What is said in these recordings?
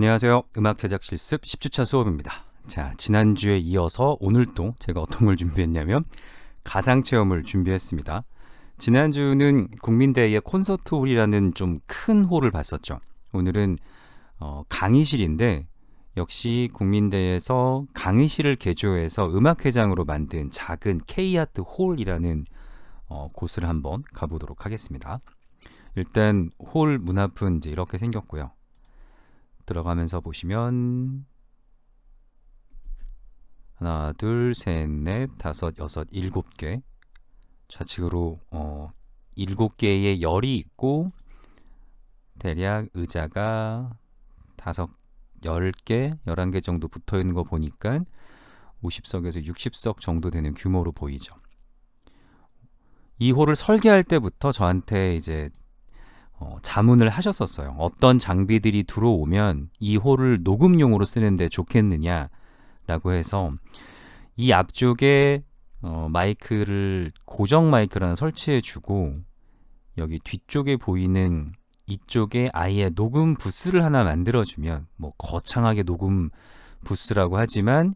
안녕하세요. 음악 제작 실습 10주차 수업입니다. 자, 지난주에 이어서 오늘도 제가 어떤 걸 준비했냐면 가상체험을 준비했습니다. 지난주는 국민대의 콘서트 홀이라는 좀 큰 홀을 봤었죠. 오늘은 강의실인데 역시 국민대에서 강의실을 개조해서 음악회장으로 만든 작은 K아트 홀이라는 곳을 한번 가보도록 하겠습니다. 일단 홀 문 앞은 이제 이렇게 생겼고요. 들어가면서 보시면 하나, 둘, 셋, 넷, 다섯, 여섯, 7개 좌측으로 7개의 열이 있고 대략 의자가 10개, 11개 정도 붙어 있는 거 보니까 50석에서 60석 정도 되는 규모로 보이죠. 이 홀을 설계할 때부터 저한테 이제 자문을 하셨었어요. 어떤 장비들이 들어오면 이 홀을 녹음용으로 쓰는데 좋겠느냐라고 해서 이 앞쪽에 마이크를 고정 마이크를 하나 설치해주고 여기 뒤쪽에 보이는 이쪽에 아예 녹음 부스를 하나 만들어주면 뭐 거창하게 녹음 부스라고 하지만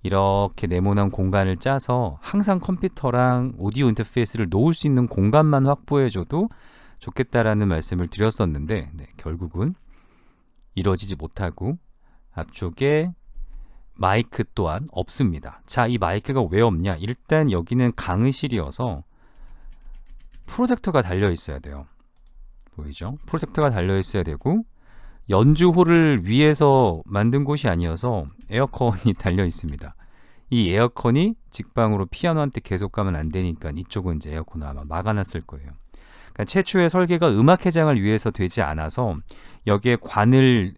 이렇게 네모난 공간을 짜서 항상 컴퓨터랑 오디오 인터페이스를 놓을 수 있는 공간만 확보해줘도 좋겠다라는 말씀을 드렸었는데 결국은 이루어지지 못하고 앞쪽에 마이크 또한 없습니다. 자, 이 마이크가 왜 없냐? 일단 여기는 강의실이어서 프로젝터가 달려 있어야 돼요. 보이죠? 프로젝터가 달려 있어야 되고 연주홀을 위해서 만든 곳이 아니어서 에어컨이 달려 있습니다. 이 에어컨이 직방으로 피아노한테 계속 가면 안 되니까 이쪽은 이제 에어컨을 아마 막아놨을 거예요. 그러니까 최초의 설계가 음악회장을 위해서 되지 않아서 여기에 관을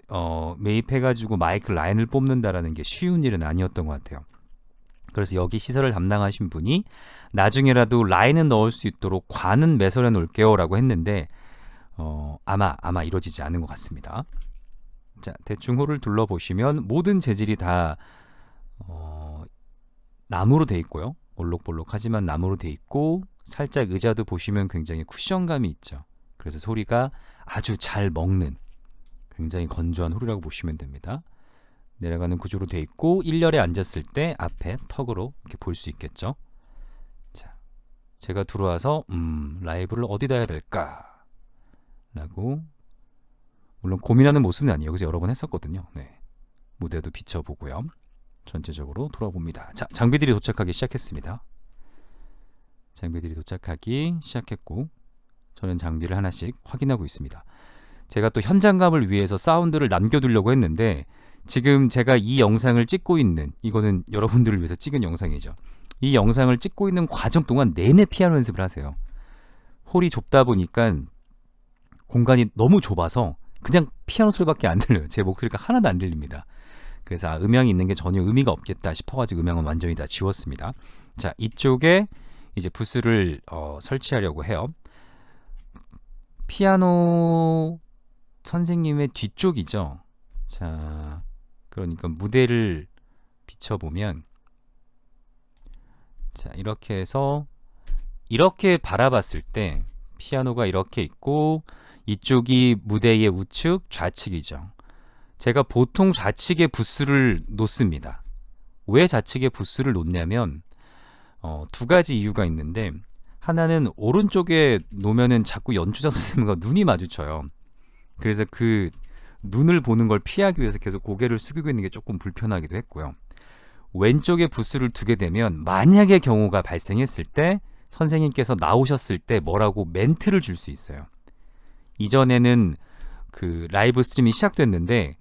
매입해가지고 마이크 라인을 뽑는다라는 게 쉬운 일은 아니었던 것 같아요. 그래서 여기 시설을 담당하신 분이 나중에라도 라인은 넣을 수 있도록 관은 매설해 놓을게요 라고 했는데 아마 이루어지지 않은 것 같습니다. 자, 대충 홀을 둘러보시면 모든 재질이 다 나무로 돼 있고요. 볼록볼록하지만 나무로 돼 있고 살짝 의자도 보시면 굉장히 쿠션감이 있죠. 그래서 소리가 아주 잘 먹는 굉장히 건조한 홀이라고 보시면 됩니다. 내려가는 구조로 돼 있고 1열에 앉았을 때 앞에 턱으로 이렇게 볼 수 있겠죠. 자, 제가 들어와서 라이브를 어디다 해야 될까? 라고 물론 고민하는 모습은 아니에요. 여기서 여러 번 했었거든요. 네. 무대도 비춰보고요. 전체적으로 돌아봅니다. 자, 장비들이 도착하기 시작했습니다. 장비들이 도착하기 시작했고 저는 장비를 하나씩 확인하고 있습니다. 제가 또 현장감을 위해서 사운드를 남겨두려고 했는데 지금 제가 이 영상을 찍고 있는 이거는 여러분들을 위해서 찍은 영상이죠. 이 영상을 찍고 있는 과정 동안 내내 피아노 연습을 하세요. 홀이 좁다 보니까 공간이 너무 좁아서 그냥 피아노 소리밖에 안 들려요. 제 목소리가 하나도 안 들립니다. 그래서 음향이 있는 게 전혀 의미가 없겠다 싶어가지고 음향은 완전히 다 지웠습니다. 자, 이쪽에 이제 부스를 설치하려고 해요. 피아노 선생님의 뒤쪽이죠. 자, 그러니까 무대를 비춰보면 자, 이렇게 해서 이렇게 바라봤을 때 피아노가 이렇게 있고 이쪽이 무대의 우측, 좌측이죠. 제가 보통 좌측에 부스를 놓습니다. 왜 좌측에 부스를 놓냐면 두 가지 이유가 있는데 하나는 오른쪽에 놓으면은 자꾸 연주자 선생님과 눈이 마주쳐요. 그래서 그 눈을 보는 걸 피하기 위해서 계속 고개를 숙이고 있는 게 조금 불편하기도 했고요. 왼쪽에 부스를 두게 되면 만약의 경우가 발생했을 때 선생님께서 나오셨을 때 뭐라고 멘트를 줄 수 있어요. 이전에는 그 라이브 스트리밍이 시작됐는데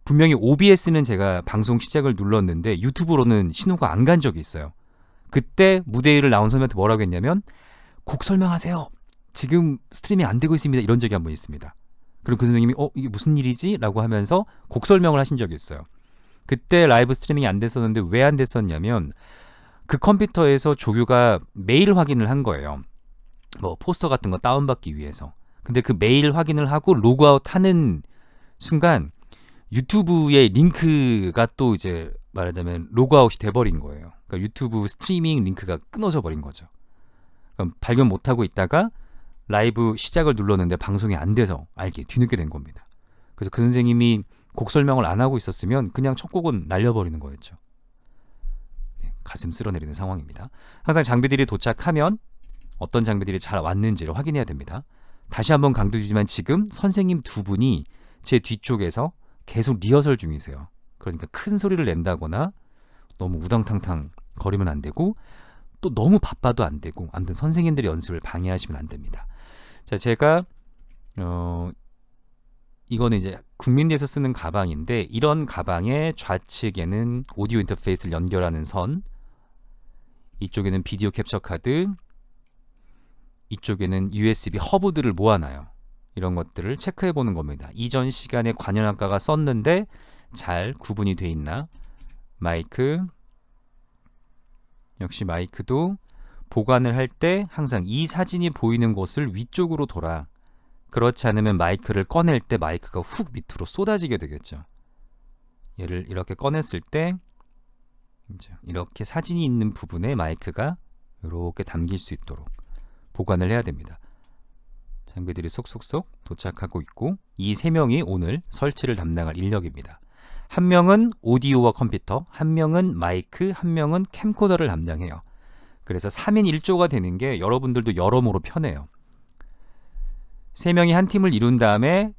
분명히 OBS는 제가 방송 시작을 눌렀는데 유튜브로는 신호가 안 간 적이 있어요. 그때 무대 위를 나온 선생님한테 뭐라고 했냐면 곡 설명하세요. 지금 스트리밍이 안 되고 있습니다. 이런 적이 한번 있습니다. 그럼 그 선생님이 이게 무슨 일이지? 라고 하면서 곡 설명을 하신 적이 있어요. 그때 라이브 스트리밍이 안 됐었는데 왜 안 됐었냐면 그 컴퓨터에서 조교가 메일 확인을 한 거예요. 뭐 포스터 같은 거 다운받기 위해서. 근데 그 메일 확인을 하고 로그아웃 하는 순간 유튜브의 링크가 또 이제 말하자면 로그아웃이 돼버린 거예요. 그러니까 유튜브 스트리밍 링크가 끊어져 버린 거죠. 그럼 발견 못하고 있다가 라이브 시작을 눌렀는데 방송이 안 돼서 알게 뒤늦게 된 겁니다. 그래서 그 선생님이 곡 설명을 안 하고 있었으면 그냥 첫 곡은 날려버리는 거였죠. 네, 가슴 쓸어내리는 상황입니다. 항상 장비들이 도착하면 어떤 장비들이 잘 왔는지를 확인해야 됩니다. 다시 한번 강조드리지만 지금 선생님 두 분이 제 뒤쪽에서 계속 리허설 중이세요. 그러니까 큰 소리를 낸다거나 너무 우당탕탕 거리면 안 되고 또 너무 바빠도 안 되고 아무튼 선생님들의 연습을 방해하시면 안 됩니다. 자, 제가 이거는 이제 국민대에서 쓰는 가방인데 이런 가방의 좌측에는 오디오 인터페이스를 연결하는 선, 이쪽에는 비디오 캡처 카드, 이쪽에는 USB 허브들을 모아놔요. 이런 것들을 체크해 보는 겁니다. 이전 시간에 관현악가가 썼는데 잘 구분이 돼 있나? 마이크, 역시 마이크도 보관을 할 때 항상 이 사진이 보이는 곳을 위쪽으로 돌아. 그렇지 않으면 마이크를 꺼낼 때 마이크가 훅 밑으로 쏟아지게 되겠죠. 얘를 이렇게 꺼냈을 때 이렇게 사진이 있는 부분에 마이크가 이렇게 담길 수 있도록 보관을 해야 됩니다. 장비들이 쏙쏙쏙 도착하고 있고 이 세 명이 오늘 설치를 담당할 인력입니다. 한 명은 오디오와 컴퓨터, 한 명은 마이크, 한 명은 캠코더를 담당해요. 그래서 3인 1조가 되는 게 여러분들도 여러모로 편해요. 세 명이 한 팀을 이룬 다음에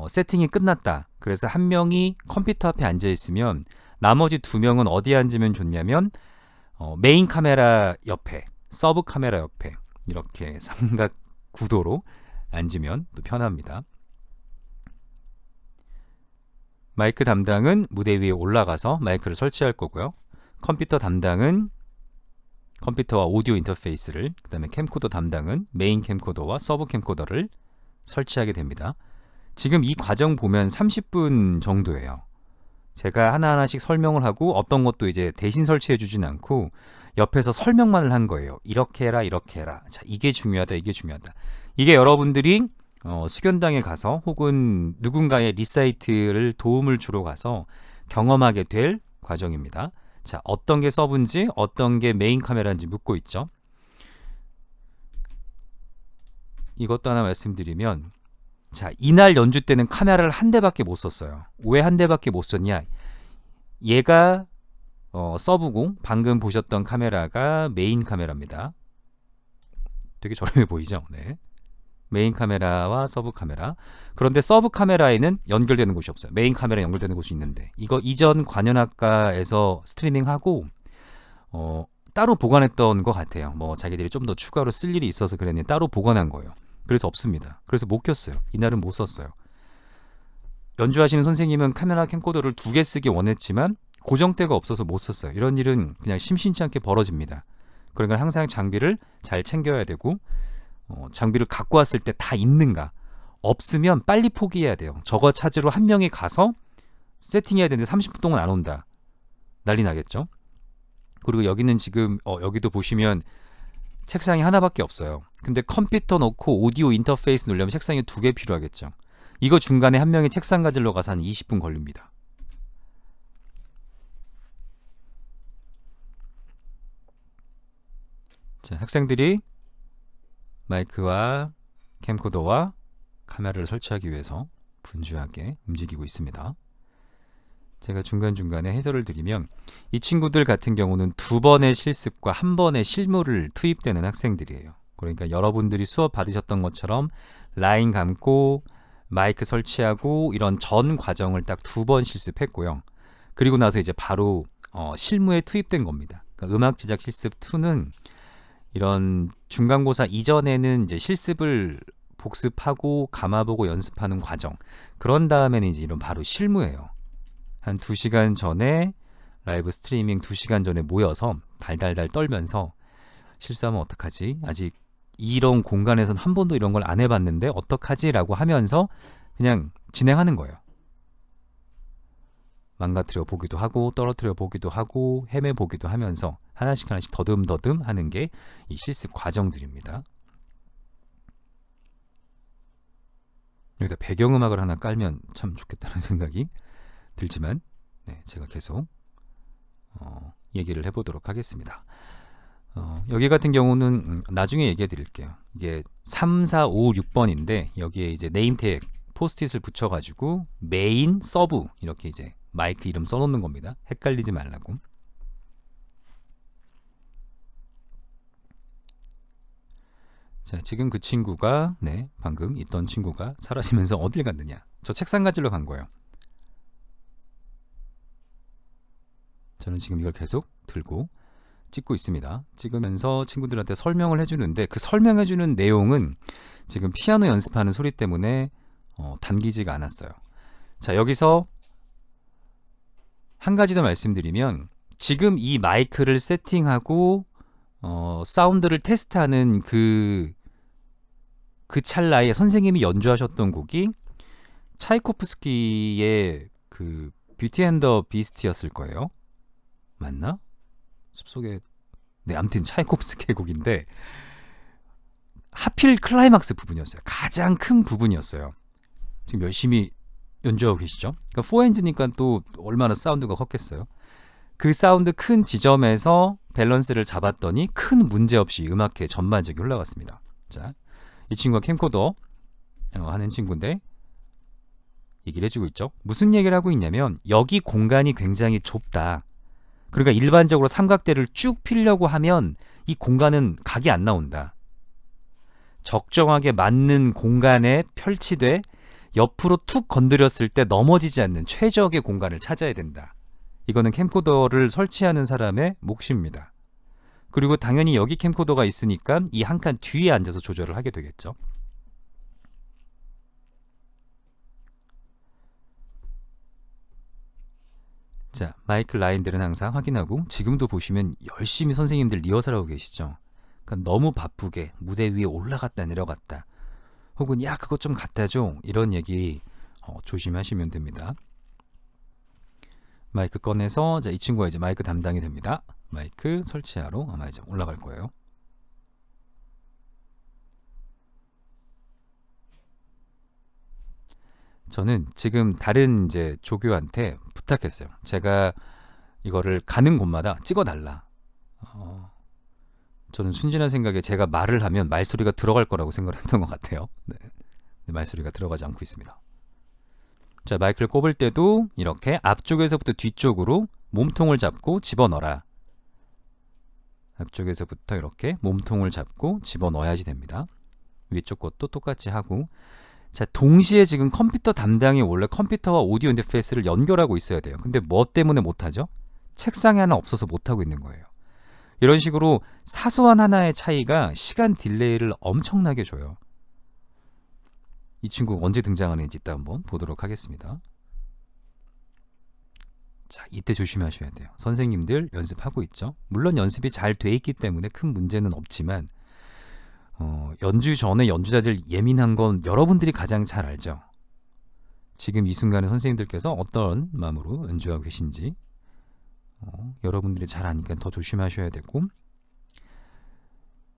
세팅이 끝났다. 그래서 한 명이 컴퓨터 앞에 앉아 있으면 나머지 두 명은 어디에 앉으면 좋냐면 메인 카메라 옆에, 서브 카메라 옆에 이렇게 삼각 구도로 앉으면 또 편합니다. 마이크 담당은 무대 위에 올라가서 마이크를 설치할 거고요. 컴퓨터 담당은 컴퓨터와 오디오 인터페이스를, 그 다음에 캠코더 담당은 메인 캠코더와 서브 캠코더를 설치하게 됩니다. 지금 이 과정 보면 30분 정도예요. 제가 하나하나씩 설명을 하고 어떤 것도 이제 대신 설치해 주진 않고 옆에서 설명만을 한 거예요. 이렇게 해라, 이렇게 해라. 자, 이게 중요하다, 이게 중요하다. 이게 여러분들이 수련당에 가서 혹은 누군가의 리사이트를 도움을 주러 가서 경험하게 될 과정입니다. 자, 어떤 게 서브인지 어떤 게 메인 카메라인지 묻고 있죠. 이것도 하나 말씀드리면, 자, 이날 연주 때는 카메라를 한 대밖에 못 썼어요. 왜 한 대밖에 못 썼냐? 얘가 서브고 방금 보셨던 카메라가 메인 카메라입니다. 되게 저렴해 보이죠? 네. 메인 카메라와 서브 카메라. 그런데 서브 카메라에는 연결되는 곳이 없어요. 메인 카메라에 연결되는 곳이 있는데 이거 이전 관현악가에서 스트리밍하고 따로 보관했던 것 같아요. 뭐 자기들이 좀 더 추가로 쓸 일이 있어서 그랬는데 따로 보관한 거예요. 그래서 없습니다. 그래서 못 켰어요. 이날은 못 썼어요. 연주하시는 선생님은 카메라 캠코더를 2개 쓰기 원했지만 고정대가 없어서 못 썼어요. 이런 일은 그냥 심심치 않게 벌어집니다. 그러니까 항상 장비를 잘 챙겨야 되고 장비를 갖고 왔을 때 다 있는가, 없으면 빨리 포기해야 돼요. 저거 찾으러 한 명이 가서 세팅해야 되는데 30분 동안 안 온다, 난리 나겠죠. 그리고 여기는 지금 여기도 보시면 책상이 하나밖에 없어요. 근데 컴퓨터 놓고 오디오 인터페이스 누르려면 책상이 2개 필요하겠죠. 이거 중간에 한 명이 책상 가지러 가서 한 20분 걸립니다. 자, 학생들이 마이크와 캠코더와 카메라를 설치하기 위해서 분주하게 움직이고 있습니다. 제가 중간중간에 해설을 드리면 이 친구들 같은 경우는 2번의 실습과 1번의 실무를 투입되는 학생들이에요. 그러니까 여러분들이 수업 받으셨던 것처럼 라인 감고 마이크 설치하고 이런 전 과정을 딱 2번 실습했고요. 그리고 나서 이제 바로 실무에 투입된 겁니다. 그러니까 음악 제작 실습 2는 이런 중간고사 이전에는 이제 실습을 복습하고 감아보고 연습하는 과정, 그런 다음에는 이제 이런 바로 실무예요. 한 2시간 전에 라이브 스트리밍 2시간 전에 모여서 달달달 떨면서 실수하면 어떡하지? 아직 이런 공간에서는 한 번도 이런 걸 안 해봤는데 어떡하지? 라고 하면서 그냥 진행하는 거예요. 망가뜨려 보기도 하고 떨어뜨려 보기도 하고 헤매 보기도 하면서 하나씩 하나씩 더듬더듬 하는 게 이 실습 과정들입니다. 여기다 배경음악을 하나 깔면 참 좋겠다는 생각이 들지만 제가 계속 얘기를 해보도록 하겠습니다. 여기 같은 경우는 나중에 얘기해 드릴게요. 이게 3, 4, 5, 6번인데 여기에 이제 네임택 포스트잇을 붙여가지고 메인, 서브 이렇게 이제 마이크 이름 써놓는 겁니다. 헷갈리지 말라고. 자, 지금 그 친구가 방금 있던 친구가 사라지면서 어딜 갔느냐. 저 책상 가지러 간 거예요. 저는 지금 이걸 계속 들고 찍고 있습니다. 찍으면서 친구들한테 설명을 해주는데 그 설명해주는 내용은 지금 피아노 연습하는 소리 때문에 담기지가 않았어요. 자, 여기서 한 가지 더 말씀드리면 지금 이 마이크를 세팅하고 사운드를 테스트하는 그 찰나에 선생님이 연주하셨던 곡이 차이코프스키의 그 뷰티 앤 더 비스트였을 거예요. 맞나? 숲속에 아무튼 차이코프스키의 곡인데 하필 클라이막스 부분이었어요. 가장 큰 부분이었어요. 지금 열심히 연주하고 계시죠? 그러니까 4핸즈니까 또 얼마나 사운드가 컸겠어요. 그 사운드 큰 지점에서 밸런스를 잡았더니 큰 문제 없이 음악회 전반적이 올라갔습니다. 자, 이 친구가 캠코더 하는 친구인데 얘기를 해주고 있죠. 무슨 얘기를 하고 있냐면 여기 공간이 굉장히 좁다. 그러니까 일반적으로 삼각대를 쭉 피려고 하면 이 공간은 각이 안 나온다. 적정하게 맞는 공간에 설치돼 옆으로 툭 건드렸을 때 넘어지지 않는 최적의 공간을 찾아야 된다. 이거는 캠코더를 설치하는 사람의 몫입니다. 그리고 당연히 여기 캠코더가 있으니까 이 한 칸 뒤에 앉아서 조절을 하게 되겠죠. 자, 마이크 라인들은 항상 확인하고 지금도 보시면 열심히 선생님들 리허설하고 계시죠. 그러니까 너무 바쁘게 무대 위에 올라갔다 내려갔다 혹은 야 그것 좀 갖다 줘 이런 얘기 조심하시면 됩니다. 마이크 꺼내서 자, 이 친구가 이제 마이크 담당이 됩니다. 마이크 설치하러 아마 이제 올라갈 거예요. 저는 지금 다른 이제 조교한테 부탁했어요. 제가 이거를 가는 곳마다 찍어달라. 저는 순진한 생각에 제가 말을 하면 말소리가 들어갈 거라고 생각을 했던 것 같아요. 네. 말소리가 들어가지 않고 있습니다. 자, 마이크를 꼽을 때도 이렇게 앞쪽에서부터 뒤쪽으로 몸통을 잡고 집어넣어라. 앞쪽에서부터 이렇게 몸통을 잡고 집어넣어야지 됩니다. 위쪽 것도 똑같이 하고 자, 동시에 지금 컴퓨터 담당이 원래 컴퓨터와 오디오 인터페이스를 연결하고 있어야 돼요. 근데 뭐 때문에 못하죠? 책상에 하나 없어서 못하고 있는 거예요. 이런 식으로 사소한 하나의 차이가 시간 딜레이를 엄청나게 줘요. 이 친구가 언제 등장하는지 이따 한번 보도록 하겠습니다. 자, 이때 조심하셔야 돼요. 선생님들 연습하고 있죠? 물론 연습이 잘 돼 있기 때문에 큰 문제는 없지만 연주 전에 연주자들 예민한 건 여러분들이 가장 잘 알죠. 지금 이 순간에 선생님들께서 어떤 마음으로 연주하고 계신지 여러분들이 잘 아니까 더 조심하셔야 되고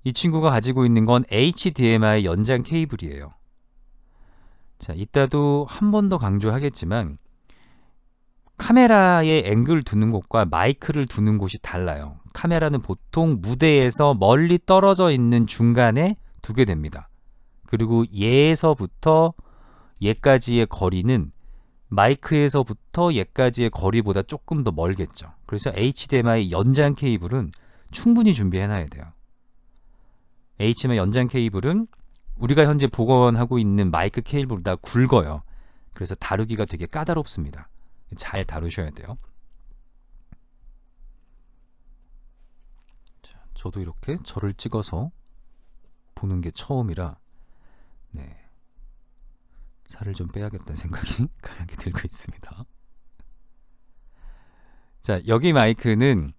이 친구가 가지고 있는 건 HDMI 연장 케이블이에요. 자, 이따도 한 번 더 강조하겠지만 카메라의 앵글 두는 곳과 마이크를 두는 곳이 달라요. 카메라는 보통 무대에서 멀리 떨어져 있는 중간에 두게 됩니다. 그리고 얘에서부터 얘까지의 거리는 마이크에서부터 얘까지의 거리보다 조금 더 멀겠죠. 그래서 HDMI 연장 케이블은 충분히 준비해놔야 돼요. HDMI 연장 케이블은 우리가 현재 복원하고 있는 마이크 케이블보다 굵어요. 그래서 다루기가 되게 까다롭습니다. 잘 다루셔야 돼요. 자, 저도 이렇게 저를 찍어서 보는 게 처음이라 살을 좀 빼야겠다는 생각이 강하게 들고 있습니다. 자, 여기 마이크는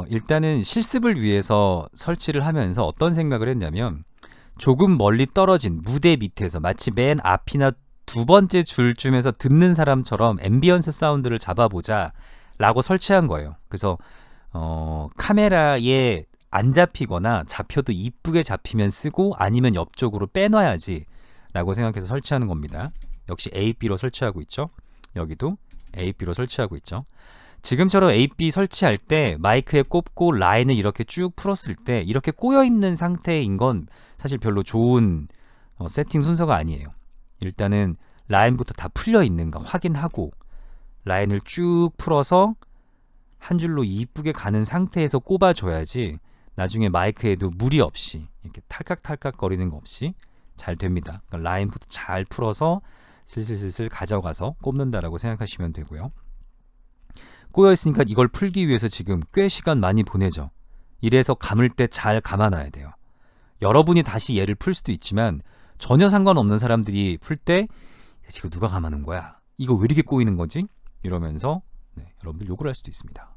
일단은 실습을 위해서 설치를 하면서 어떤 생각을 했냐면 조금 멀리 떨어진 무대 밑에서 마치 맨 앞이나 두 번째 줄쯤에서 듣는 사람처럼 앰비언스 사운드를 잡아보자 라고 설치한 거예요. 그래서 카메라에 안 잡히거나 잡혀도 이쁘게 잡히면 쓰고 아니면 옆쪽으로 빼놔야지 라고 생각해서 설치하는 겁니다. 역시 A/B로 설치하고 있죠. 여기도 A/B로 설치하고 있죠. 지금처럼 A/B 설치할 때 마이크에 꼽고 라인을 이렇게 쭉 풀었을 때 이렇게 꼬여있는 상태인 건 사실 별로 좋은 세팅 순서가 아니에요. 일단은 라인부터 다 풀려 있는가 확인하고 라인을 쭉 풀어서 한 줄로 이쁘게 가는 상태에서 꼽아줘야지 나중에 마이크에도 무리 없이 이렇게 탈깍탈깍 거리는 거 없이 잘 됩니다. 그러니까 라인부터 잘 풀어서 슬슬슬슬 가져가서 꼽는다라고 생각하시면 되고요. 꼬여있으니까 이걸 풀기 위해서 지금 꽤 시간 많이 보내죠. 이래서 감을 때 잘 감아놔야 돼요. 여러분이 다시 얘를 풀 수도 있지만 전혀 상관없는 사람들이 풀 때 지금 누가 감아놓은 거야? 이거 왜 이렇게 꼬이는 거지? 이러면서 여러분들 욕을 할 수도 있습니다.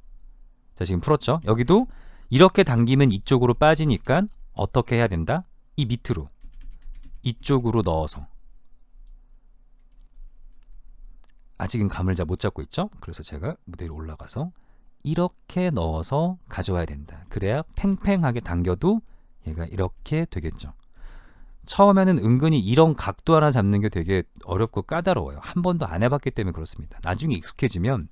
자, 지금 풀었죠? 여기도 이렇게 당기면 이쪽으로 빠지니까 어떻게 해야 된다? 이 밑으로 이쪽으로 넣어서 아직은 감을 잘 못 잡고 있죠? 그래서 제가 무대 위로 올라가서 이렇게 넣어서 가져와야 된다. 그래야 팽팽하게 당겨도 얘가 이렇게 되겠죠. 처음에는 은근히 이런 각도 하나 잡는 게 되게 어렵고 까다로워요. 한 번도 안 해봤기 때문에 그렇습니다. 나중에 익숙해지면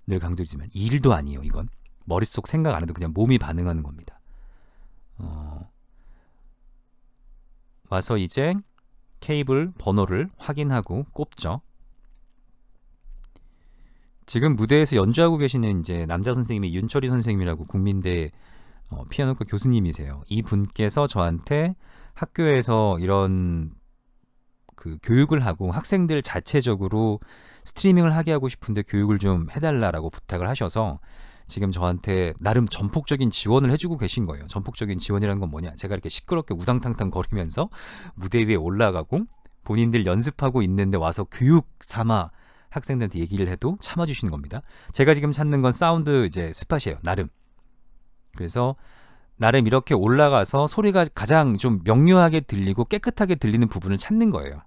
늘 강조드리지만 일도 아니에요. 이건 머릿속 생각 안 해도 그냥 몸이 반응하는 겁니다. 와서 이제 케이블 번호를 확인하고 꼽죠. 지금 무대에서 연주하고 계시는 이제 남자 선생님이 윤철이 선생님이라고 국민대 피아노과 교수님이세요. 이 분께서 저한테 학교에서 이런 그 교육을 하고 학생들 자체적으로 스트리밍을 하게 하고 싶은데 교육을 좀 해달라라고 부탁을 하셔서 지금 저한테 나름 전폭적인 지원을 해주고 계신 거예요. 전폭적인 지원이라는 건 뭐냐? 제가 이렇게 시끄럽게 우당탕탕 거리면서 무대 위에 올라가고 본인들 연습하고 있는데 와서 교육 삼아 학생들한테 얘기를 해도 참아주시는 겁니다. 제가 지금 찾는 건 사운드 이제 스팟이에요. 나름. 그래서 나름 이렇게 올라가서 소리가 가장 좀 명료하게 들리고 깨끗하게 들리는 부분을 찾는 거예요.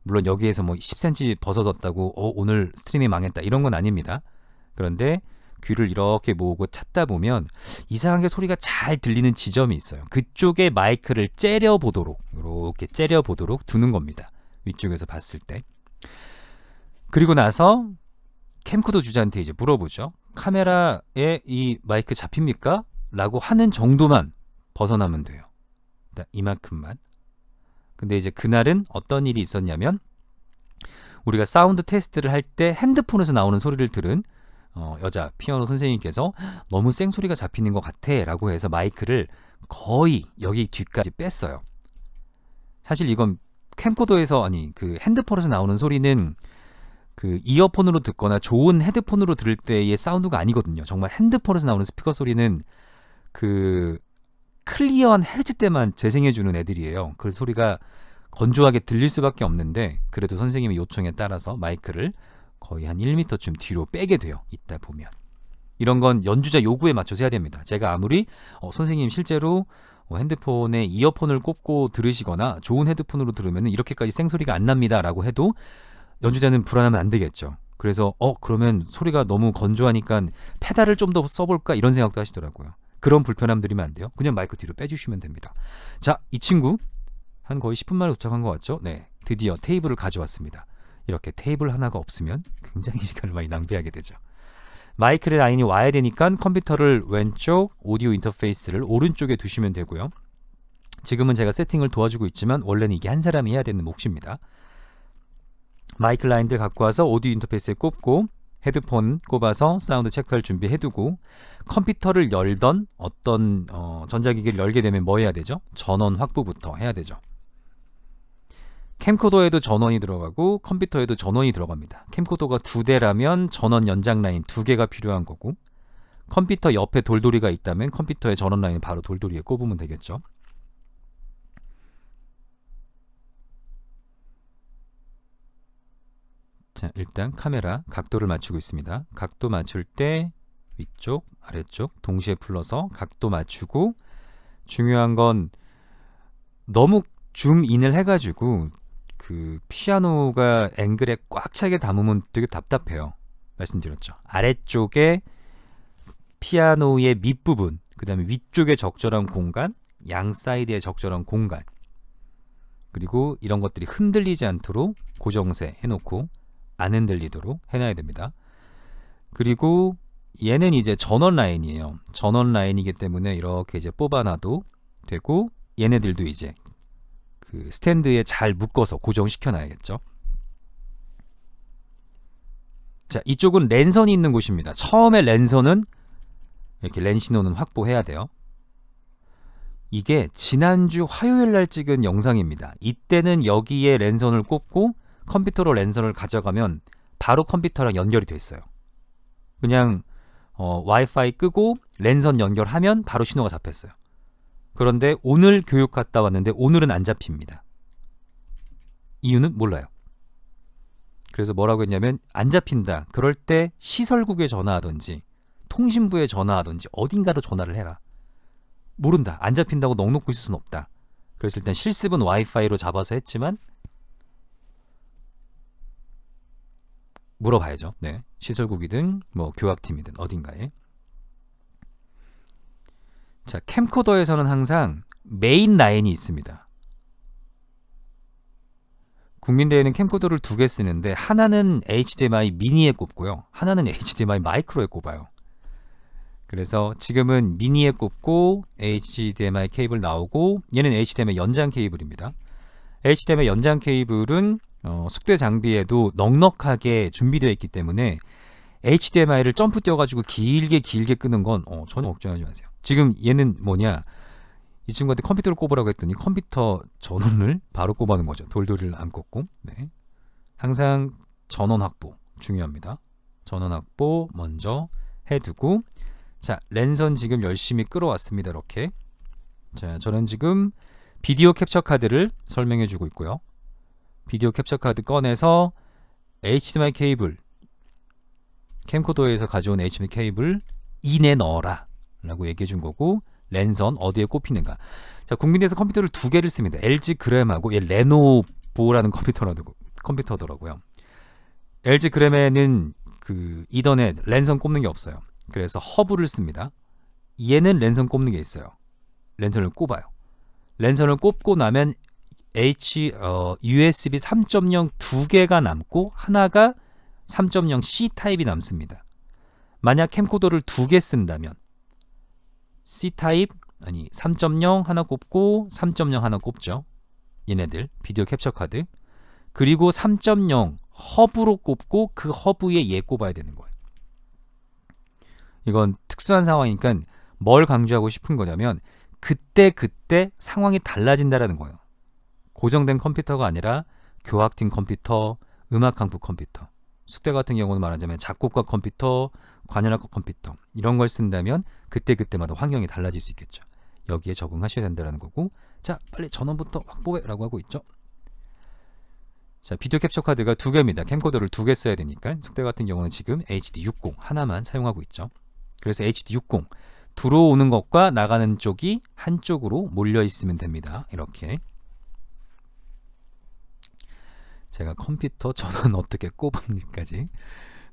물론 여기에서 뭐 10cm 벗어졌다고 오늘 스트리밍 망했다 이런 건 아닙니다. 그런데 귀를 이렇게 모으고 찾다 보면 이상하게 소리가 잘 들리는 지점이 있어요. 그쪽에 마이크를 째려보도록 이렇게 째려보도록 두는 겁니다. 위쪽에서 봤을 때. 그리고 나서 캠코더 주자한테 이제 물어보죠. 카메라에 이 마이크 잡힙니까? 라고 하는 정도만 벗어나면 돼요. 이만큼만. 근데 이제 그날은 어떤 일이 있었냐면 우리가 사운드 테스트를 할 때 핸드폰에서 나오는 소리를 들은 여자 피아노 선생님께서 너무 쌩소리가 잡히는 것 같아 라고 해서 마이크를 거의 여기 뒤까지 뺐어요. 사실 이건 캠코더에서 아니 그 핸드폰에서 나오는 소리는 그 이어폰으로 듣거나 좋은 헤드폰으로 들을 때의 사운드가 아니거든요. 정말 핸드폰에서 나오는 스피커 소리는 그 클리어한 헤르츠 때만 재생해주는 애들이에요. 그래서 소리가 건조하게 들릴 수밖에 없는데 그래도 선생님의 요청에 따라서 마이크를 거의 한 1m쯤 뒤로 빼게 돼요. 이따 보면. 이런 건 연주자 요구에 맞춰서 해야 됩니다. 제가 아무리 선생님 실제로 핸드폰에 이어폰을 꼽고 들으시거나 좋은 헤드폰으로 들으면 이렇게까지 생소리가 안 납니다 라고 해도 연주자는 불안하면 안 되겠죠. 그래서 그러면 소리가 너무 건조하니까 페달을 좀 더 써볼까 이런 생각도 하시더라고요. 그런 불편함 들이면 안 돼요. 그냥 마이크 뒤로 빼주시면 됩니다. 자, 이 친구 한 거의 10분 만에 도착한 것 같죠? 네, 드디어 테이블을 가져왔습니다. 이렇게 테이블 하나가 없으면 굉장히 시간을 많이 낭비하게 되죠. 마이크 라인이 와야 되니까 컴퓨터를 왼쪽, 오디오 인터페이스를 오른쪽에 두시면 되고요. 지금은 제가 세팅을 도와주고 있지만 원래는 이게 한 사람이 해야 되는 몫입니다. 마이크 라인들 갖고 와서 오디오 인터페이스에 꼽고 헤드폰 꼽아서 사운드 체크할 준비 해두고 컴퓨터를 열던 어떤 전자기기를 열게 되면 뭐 해야 되죠? 전원 확보부터 해야 되죠. 캠코더에도 전원이 들어가고 컴퓨터에도 전원이 들어갑니다. 캠코더가 2대라면 전원 연장 라인 2개가 필요한 거고 컴퓨터 옆에 돌돌이가 있다면 컴퓨터의 전원 라인을 바로 돌돌이에 꼽으면 되겠죠. 자, 일단 카메라 각도를 맞추고 있습니다. 각도 맞출 때 위쪽, 아래쪽 동시에 풀러서 각도 맞추고 중요한 건 너무 줌인을 해가지고 그 피아노가 앵글에 꽉 차게 담으면 되게 답답해요. 말씀드렸죠. 아래쪽에 피아노의 밑부분, 그 다음에 위쪽에 적절한 공간, 양 사이드에 적절한 공간 그리고 이런 것들이 흔들리지 않도록 고정세 해놓고 안 흔들리도록 해놔야 됩니다. 그리고 얘는 이제 전원 라인이에요. 전원 라인이기 때문에 이렇게 이제 뽑아놔도 되고 얘네들도 이제 그 그 스탠드에 잘 묶어서 고정시켜 놔야겠죠. 자, 이쪽은 랜선이 있는 곳입니다. 처음에 랜선은 이렇게 랜 신호는 확보해야 돼요. 이게 지난주 화요일 날 찍은 영상입니다. 이때는 여기에 랜선을 꽂고 컴퓨터로 랜선을 가져가면 바로 컴퓨터랑 연결이 됐어요. 그냥 와이파이 끄고 랜선 연결하면 바로 신호가 잡혔어요. 그런데 오늘 교육 갔다 왔는데 오늘은 안 잡힙니다. 이유는 몰라요. 그래서 뭐라고 했냐면 안 잡힌다. 그럴 때 시설국에 전화하든지 통신부에 전화하든지 어딘가로 전화를 해라. 모른다. 안 잡힌다고 넋놓고 있을 수는 없다. 그래서 일단 실습은 와이파이로 잡아서 했지만 물어봐야죠. 네, 시설국이든 뭐 교학팀이든 어딘가에. 자, 캠코더에서는 항상 메인 라인이 있습니다. 국민대에는 캠코더를 2개 쓰는데 하나는 HDMI 미니에 꼽고요. 하나는 HDMI 마이크로에 꼽아요. 그래서 지금은 미니에 꼽고 HDMI 케이블 나오고 얘는 HDMI 연장 케이블입니다. HDMI 연장 케이블은 숙대 장비에도 넉넉하게 준비되어 있기 때문에 HDMI를 점프 뛰어가지고 길게 끄는 건 전혀 걱정하지 마세요. 지금 얘는 뭐냐, 이 친구한테 컴퓨터를 꼽으라고 했더니 컴퓨터 전원을 바로 꼽아는 거죠. 돌돌이를 안 꼽고. 네. 항상 전원 확보 중요합니다. 전원 확보 먼저 해두고, 자, 랜선 지금 열심히 끌어왔습니다. 이렇게. 자, 저는 지금 비디오 캡처 카드를 설명해 주고 있고요. 비디오 캡처 카드 꺼내서 HDMI 케이블, 캠코더에서 가져온 HDMI 케이블 인에 넣어라 라고 얘기해 준 거고, 랜선 어디에 꼽히는가. 자, 국민대에서 컴퓨터를 2개를 씁니다. LG 그램하고 얘 레노보라는 컴퓨터더라고요. LG 그램에는 그 이더넷 랜선 꼽는 게 없어요. 그래서 허브를 씁니다. 얘는 랜선 꼽는 게 있어요. 랜선을 꼽아요. 랜선을 꼽고 나면 USB 3.0 2개가 남고 하나가 3.0 C 타입이 남습니다. 만약 캠코더를 2개 쓴다면 C 타입, 아니 3.0 하나 꼽고 3.0 하나 꼽죠. 얘네들 비디오 캡처 카드. 그리고 3.0 허브로 꼽고 그 허브에 얘 꼽아야 되는 거예요. 이건 특수한 상황이니까 뭘 강조하고 싶은 거냐면 그때 상황이 달라진다라는 거예요. 고정된 컴퓨터가 아니라 교학팀 컴퓨터, 음악강부 컴퓨터, 숙대 같은 경우는 말하자면 작곡가 컴퓨터, 관현악과 컴퓨터 이런 걸 쓴다면 그때마다 환경이 달라질 수 있겠죠. 여기에 적응하셔야 된다는 거고, 자, 빨리 전원부터 확보해 라고 하고 있죠. 자, 비디오 캡처 카드가 2개입니다. 캠코더를 2개 써야 되니까 숙대 같은 경우는 지금 HD60 하나만 사용하고 있죠. 그래서 HD60 들어오는 것과 나가는 쪽이 한쪽으로 몰려 있으면 됩니다. 이렇게. 제가 컴퓨터 전원 어떻게 꼽은지까지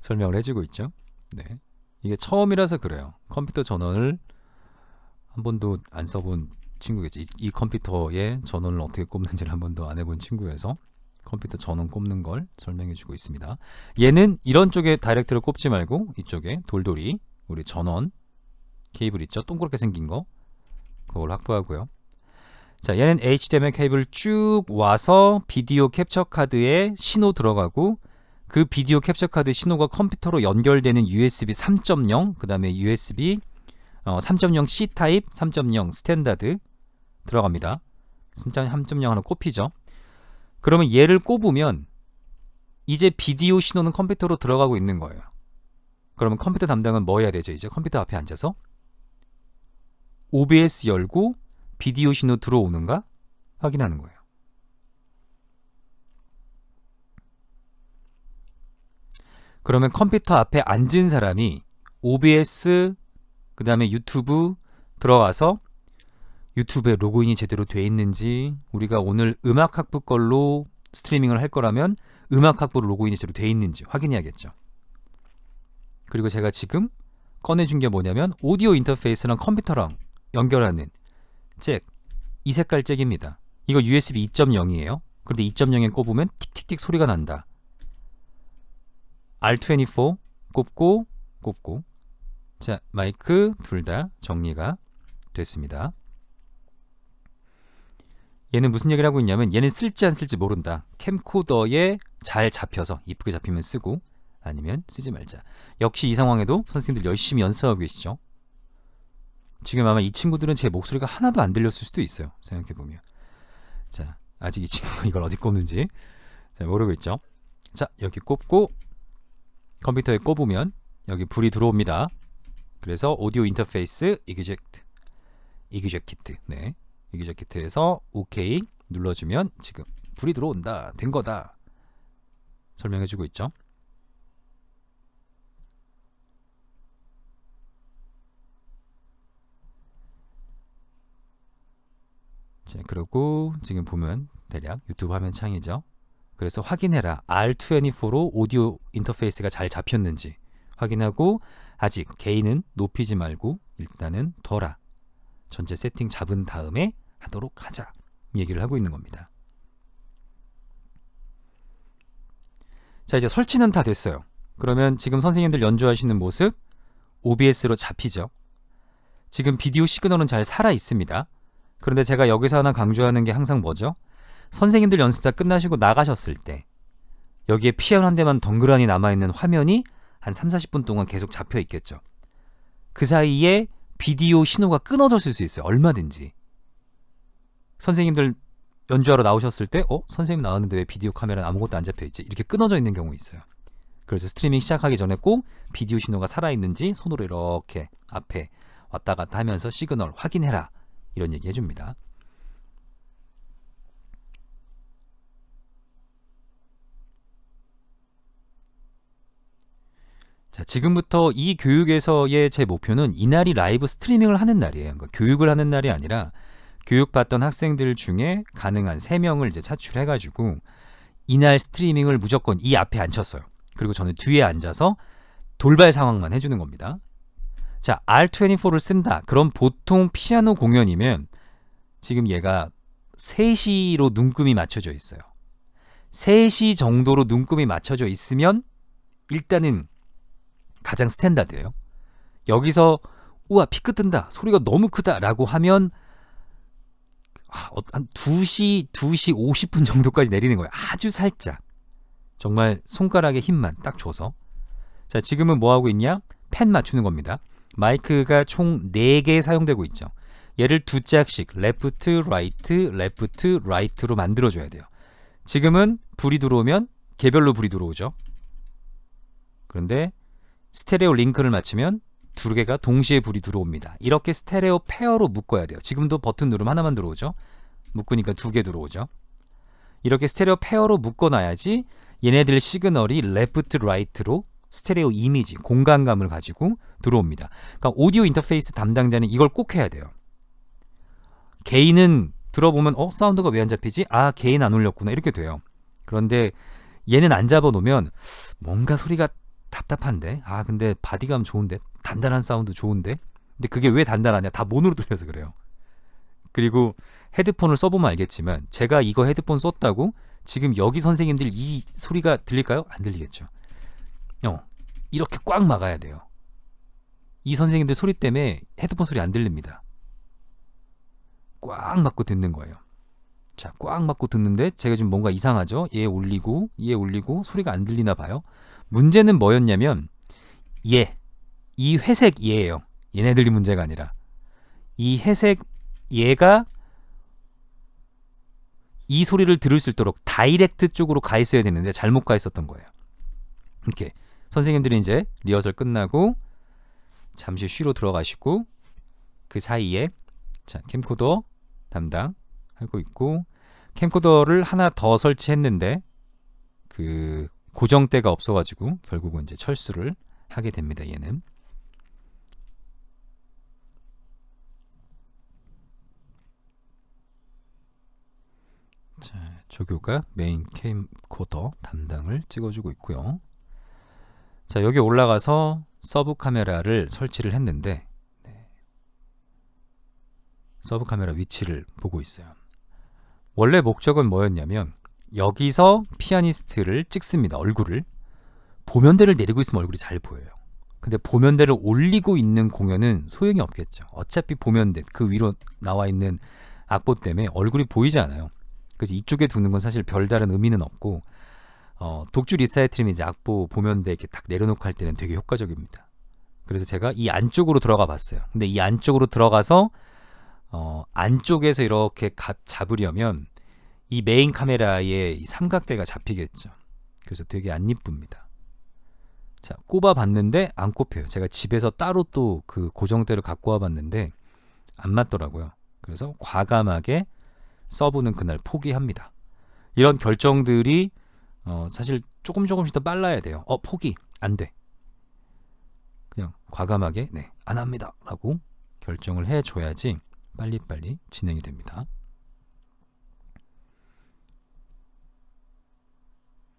설명을 해주고 있죠. 네, 이게 처음이라서 그래요. 컴퓨터 전원을 한 번도 안 써본 친구겠지. 이 컴퓨터에 전원을 어떻게 꼽는지를 한 번도 안 해본 친구여서 컴퓨터 전원 꼽는 걸 설명해주고 있습니다. 얘는 이런 쪽에 다이렉트로 꼽지 말고 이쪽에 돌돌이 우리 전원 케이블 있죠? 동그랗게 생긴 거, 그걸 확보하고요. 자, 얘는 HDMI 케이블 쭉 와서 비디오 캡처 카드에 신호 들어가고, 그 비디오 캡처 카드 신호가 컴퓨터로 연결되는 USB 3.0, 그 다음에 USB 3.0 C 타입, 3.0 스탠다드 들어갑니다. 3.0 하나 꼽히죠. 그러면 얘를 꼽으면 이제 비디오 신호는 컴퓨터로 들어가고 있는 거예요. 그러면 컴퓨터 담당은 뭐 해야 되죠? 이제 컴퓨터 앞에 앉아서 OBS 열고 비디오 신호 들어오는가 확인하는 거예요. 그러면 컴퓨터 앞에 앉은 사람이 OBS 그 다음에 유튜브 들어와서 유튜브에 로그인이 제대로 돼 있는지, 우리가 오늘 음악학부 걸로 스트리밍을 할 거라면 음악학부로 로그인이 제대로 돼 있는지 확인해야겠죠. 그리고 제가 지금 꺼내준 게 뭐냐면 오디오 인터페이스랑 컴퓨터랑 연결하는 잭, 이 색깔 잭입니다. 이거 USB 2.0이에요. 그런데 2.0에 꼽으면 틱틱틱 소리가 난다. R24 꼽고 자, 마이크 둘 다 정리가 됐습니다. 얘는 무슨 얘기를 하고 있냐면 얘는 쓸지 안 쓸지 모른다. 캠코더에 잘 잡혀서 이쁘게 잡히면 쓰고 아니면 쓰지 말자. 역시 이 상황에도 선생님들 열심히 연습하고 계시죠. 지금 아마 이 친구들은 제 목소리가 하나도 안 들렸을 수도 있어요. 생각해보면. 자, 아직 이 친구가 이걸 어디 꼽는지 자, 모르고 있죠. 자, 여기 꼽고 컴퓨터에 꼽으면 여기 불이 들어옵니다. 그래서 오디오 인터페이스 이그젝트 네, 이그젝트에서 OK 눌러주면 지금 불이 들어온다. 된 거다. 설명해주고 있죠. 자, 그리고 지금 보면 대략 유튜브 화면 창이죠. 그래서 확인해라. R24로 오디오 인터페이스가 잘 잡혔는지 확인하고 아직 게인은 높이지 말고 일단은 둬라. 전체 세팅 잡은 다음에 하도록 하자. 얘기를 하고 있는 겁니다. 자, 이제 설치는 다 됐어요. 그러면 지금 선생님들 연주하시는 모습 OBS로 잡히죠. 지금 비디오 시그널은 잘 살아 있습니다. 그런데 제가 여기서 하나 강조하는 게 항상 뭐죠? 선생님들 연습 다 끝나시고 나가셨을 때 여기에 피아노 한 대만 덩그러니 남아있는 화면이 한 30-40분 동안 계속 잡혀 있겠죠. 그 사이에 비디오 신호가 끊어졌을 수 있어요. 얼마든지. 선생님들 연주하러 나오셨을 때 선생님 나왔는데 왜 비디오 카메라는 아무것도 안 잡혀있지? 이렇게 끊어져 있는 경우 있어요. 그래서 스트리밍 시작하기 전에 꼭 비디오 신호가 살아있는지 손으로 이렇게 앞에 왔다 갔다 하면서 시그널 확인해라. 이런 얘기 해줍니다. 자, 지금부터 이 교육에서의 제 목표는 이날이 라이브 스트리밍을 하는 날이에요. 그러니까 교육을 하는 날이 아니라 교육받던 학생들 중에 가능한 3명을 이제 차출해가지고 이날 스트리밍을 무조건 이 앞에 앉혔어요. 그리고 저는 뒤에 앉아서 돌발 상황만 해주는 겁니다. 자, R24를 쓴다. 그럼 보통 피아노 공연이면 지금 얘가 3시로 눈금이 맞춰져 있어요. 3시 정도로 눈금이 맞춰져 있으면 일단은 가장 스탠다드예요. 여기서 우와 피크 뜬다. 소리가 너무 크다 라고 하면 한 2시 50분 정도까지 내리는 거예요. 아주 살짝. 정말 손가락에 힘만 딱 줘서. 자, 지금은 뭐하고 있냐? 펜 맞추는 겁니다. 마이크가 총 4개 사용되고 있죠. 얘를 2짝씩 레프트, 라이트로 만들어줘야 돼요. 지금은 불이 들어오면 개별로 불이 들어오죠. 그런데 스테레오 링크를 맞추면 2개가 동시에 불이 들어옵니다. 이렇게 스테레오 페어로 묶어야 돼요. 지금도 버튼 누르면 하나만 들어오죠. 묶으니까 2개 들어오죠. 이렇게 스테레오 페어로 묶어놔야지 얘네들 시그널이 레프트, 라이트로 스테레오 이미지, 공간감을 가지고 들어옵니다. 그러니까 오디오 인터페이스 담당자는 이걸 꼭 해야 돼요. 게인은 들어보면 사운드가 왜 안 잡히지? 게인 안 올렸구나. 이렇게 돼요. 그런데 얘는 안 잡아놓으면 뭔가 소리가 답답한데? 근데 바디감 좋은데? 단단한 사운드 좋은데? 근데 그게 왜 단단하냐? 다 모노로 들려서 그래요. 그리고 헤드폰을 써보면 알겠지만 제가 이거 헤드폰 썼다고 지금 여기 선생님들 이 소리가 들릴까요? 안 들리겠죠. 이렇게 꽉 막아야 돼요. 이 선생님들 소리 때문에 헤드폰 소리 안 들립니다. 꽉 막고 듣는 거예요. 자, 꽉 막고 듣는데 제가 지금 뭔가 이상하죠? 얘 올리고 소리가 안 들리나 봐요. 문제는 뭐였냐면 이 회색 얘예요. 얘네들이 문제가 아니라 이 회색 얘가 이 소리를 들을 수 있도록 다이렉트 쪽으로 가 있어야 되는데 잘못 가 있었던 거예요. 이렇게 선생님들이 이제 리허설 끝나고 잠시 쉬러 들어가시고 그 사이에 자, 캠코더 담당하고 있고 캠코더를 하나 더 설치했는데 그 고정대가 없어가지고 결국은 이제 철수를 하게 됩니다. 얘는 자, 조교가 메인 캠코더 담당을 찍어주고 있고요. 자, 여기 올라가서 서브 카메라를 설치를 했는데 서브 카메라 위치를 보고 있어요. 원래 목적은 뭐였냐면 여기서 피아니스트를 찍습니다. 얼굴을. 보면대를 내리고 있으면 얼굴이 잘 보여요. 근데 보면대를 올리고 있는 공연은 소용이 없겠죠. 어차피 보면대 그 위로 나와 있는 악보 때문에 얼굴이 보이지 않아요. 그래서 이쪽에 두는 건 사실 별다른 의미는 없고 독주 리사이트림이 이제 악보 보면대 이렇게 딱 내려놓고 할 때는 되게 효과적입니다. 그래서 제가 이 안쪽으로 들어가 봤어요. 근데 이 안쪽으로 들어가서 안쪽에서 이렇게 잡으려면 이 메인 카메라에 이 삼각대가 잡히겠죠. 그래서 되게 안 이쁩니다. 자, 꼽아 봤는데 안 꼽혀요. 제가 집에서 따로 또 그 고정대를 갖고 와 봤는데 안 맞더라고요. 그래서 과감하게 서브는 그날 포기합니다. 이런 결정들이 사실 조금씩 더 빨라야 돼요. 포기 안 돼. 그냥 과감하게 네, 안 합니다 라고 결정을 해줘야지 빨리빨리 진행이 됩니다.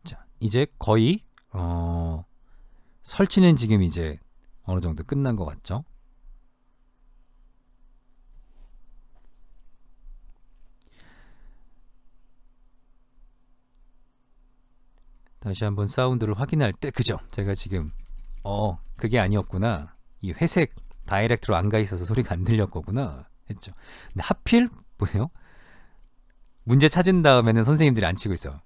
자, 이제 거의 설치는 지금 이제 어느 정도 끝난 것 같죠? 다시 한번 사운드를 확인할 때 그죠? 제가 지금 그게 아니었구나. 이 회색 다이렉트로 안 가 있어서 소리가 안 들렸 거구나 했죠. 근데 하필 보세요. 문제 찾은 다음에는 선생님들이 안 치고 있어요.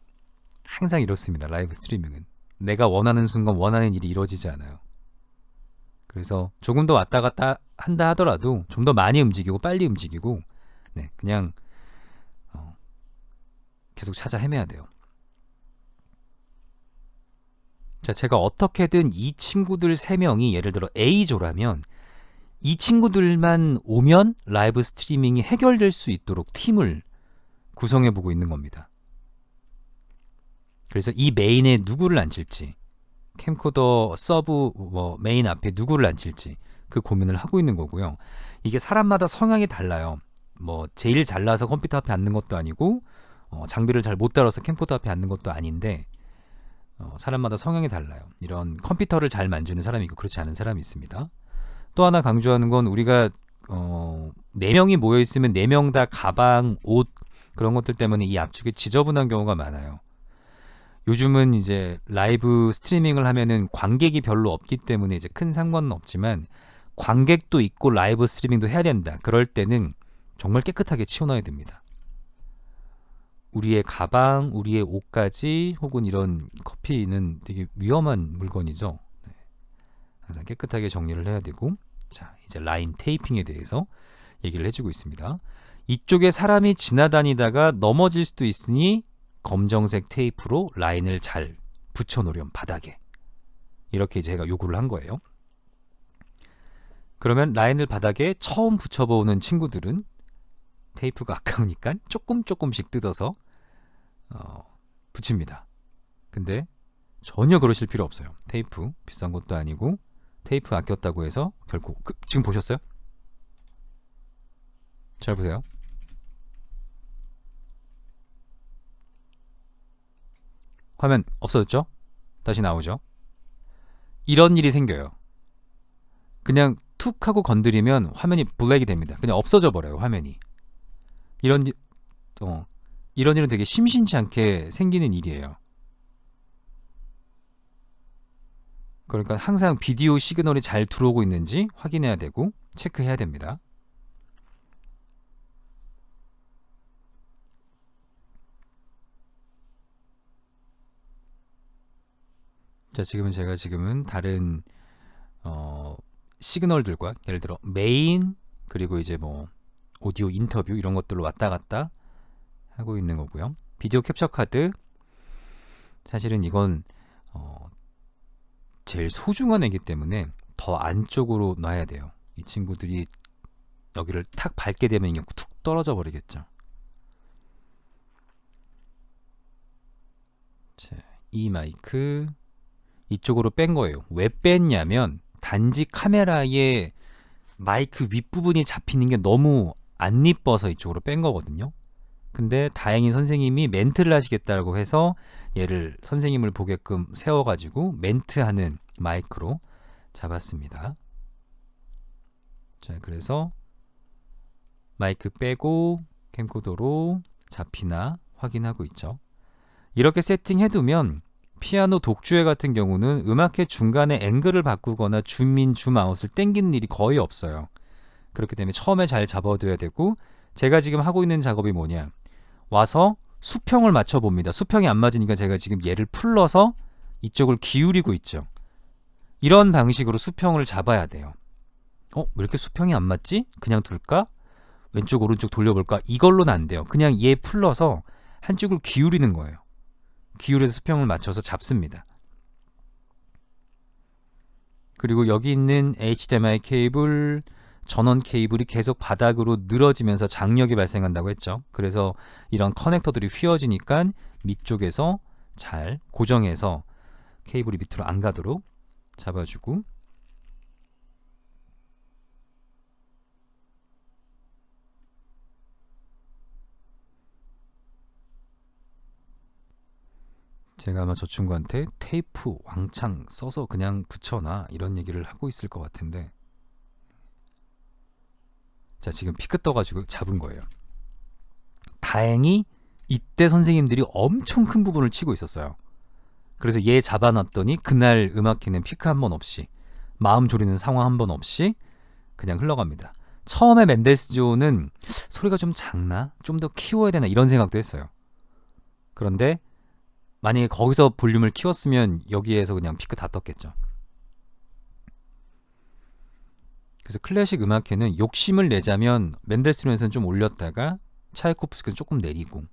항상 이렇습니다. 라이브 스트리밍은. 내가 원하는 순간 원하는 일이 이루어지지 않아요. 그래서 조금 더 왔다 갔다 한다 하더라도 좀 더 많이 움직이고 빨리 움직이고 네, 그냥 계속 찾아 헤매야 돼요. 자, 제가 어떻게든 이 친구들 3명이 예를 들어 A조라면 이 친구들만 오면 라이브 스트리밍이 해결될 수 있도록 팀을 구성해보고 있는 겁니다. 그래서 이 메인에 누구를 앉힐지, 캠코더 서브 메인 앞에 누구를 앉힐지 그 고민을 하고 있는 거고요. 이게 사람마다 성향이 달라요. 제일 잘나서 컴퓨터 앞에 앉는 것도 아니고 장비를 잘 못 다뤄서 캠코더 앞에 앉는 것도 아닌데 사람마다 성향이 달라요. 이런 컴퓨터를 잘 만지는 사람이 있고 그렇지 않은 사람이 있습니다. 또 하나 강조하는 건 우리가 4명이 모여있으면 4명 다 가방, 옷 그런 것들 때문에 이 앞쪽에 지저분한 경우가 많아요. 요즘은 이제 라이브 스트리밍을 하면은 관객이 별로 없기 때문에 이제 큰 상관은 없지만 관객도 있고 라이브 스트리밍도 해야 된다. 그럴 때는 정말 깨끗하게 치워놔야 됩니다. 우리의 가방, 우리의 옷까지 혹은 이런 커피는 되게 위험한 물건이죠. 네. 항상 깨끗하게 정리를 해야 되고 자, 이제 라인 테이핑에 대해서 얘기를 해주고 있습니다. 이쪽에 사람이 지나다니다가 넘어질 수도 있으니 검정색 테이프로 라인을 잘 붙여놓으렴 바닥에. 이렇게 제가 요구를 한 거예요. 그러면 라인을 바닥에 처음 붙여보는 친구들은 테이프가 아까우니까 조금씩 뜯어서 붙입니다. 근데 전혀 그러실 필요 없어요. 테이프 비싼 것도 아니고 테이프 아꼈다고 해서 결국 지금 보셨어요? 잘 보세요. 화면 없어졌죠? 다시 나오죠? 이런 일이 생겨요. 그냥 툭 하고 건드리면 화면이 블랙이 됩니다. 그냥 없어져 버려요, 화면이. 이런 일은 되게 심심치 않게 생기는 일이에요. 그러니까 항상 비디오 시그널이 잘 들어오고 있는지 확인해야 되고 체크해야 됩니다. 자, 제가 지금은 다른 시그널들과 예를 들어 메인 그리고 이제 오디오 인터뷰 이런 것들로 왔다 갔다 하고 있는 거고요. 비디오 캡처 카드 사실은 이건 제일 소중한 애기 때문에 더 안쪽으로 놔야 돼요. 이 친구들이 여기를 탁 밟게 되면 이게 툭 떨어져 버리겠죠. 자, 이 마이크 이쪽으로 뺀 거예요. 왜 뺐냐면 단지 카메라에 마이크 윗부분이 잡히는 게 너무 안 이뻐서 이쪽으로 뺀 거거든요. 근데 다행히 선생님이 멘트를 하시겠다고 해서 얘를 선생님을 보게끔 세워가지고 멘트하는 마이크로 잡았습니다. 자, 그래서 마이크 빼고 캠코더로 잡히나 확인하고 있죠. 이렇게 세팅해두면 피아노 독주회 같은 경우는 음악회 중간에 앵글을 바꾸거나 줌인 줌아웃을 땡기는 일이 거의 없어요. 그렇기 때문에 처음에 잘 잡아둬야 되고 제가 지금 하고 있는 작업이 뭐냐, 와서 수평을 맞춰봅니다. 수평이 안 맞으니까 제가 지금 얘를 풀러서 이쪽을 기울이고 있죠. 이런 방식으로 수평을 잡아야 돼요. 왜 이렇게 수평이 안 맞지? 그냥 둘까? 왼쪽 오른쪽 돌려볼까? 이걸로는 안 돼요. 그냥 얘 풀러서 한쪽을 기울이는 거예요. 기울여서 수평을 맞춰서 잡습니다. 그리고 여기 있는 HDMI 케이블, 전원 케이블이 계속 바닥으로 늘어지면서 장력이 발생한다고 했죠. 그래서 이런 커넥터들이 휘어지니까 밑쪽에서 잘 고정해서 케이블이 밑으로 안 가도록 잡아주고, 제가 아마 저 친구한테 테이프 왕창 써서 그냥 붙여놔 이런 얘기를 하고 있을 것 같은데, 자, 지금 피크 떠가지고 잡은 거예요. 다행히 이때 선생님들이 엄청 큰 부분을 치고 있었어요. 그래서 얘 잡아놨더니 그날 음악회는 피크 한 번 없이, 마음 졸이는 상황 한 번 없이 그냥 흘러갑니다. 처음에 맨델스존은 소리가 좀 작나? 좀 더 키워야 되나? 이런 생각도 했어요. 그런데 만약에 거기서 볼륨을 키웠으면 여기에서 그냥 피크 다 떴겠죠. 그래서 클래식 음악회는 욕심을 내자면 맨델스존에서는 좀 올렸다가 차이코프스키는 조금 내리고,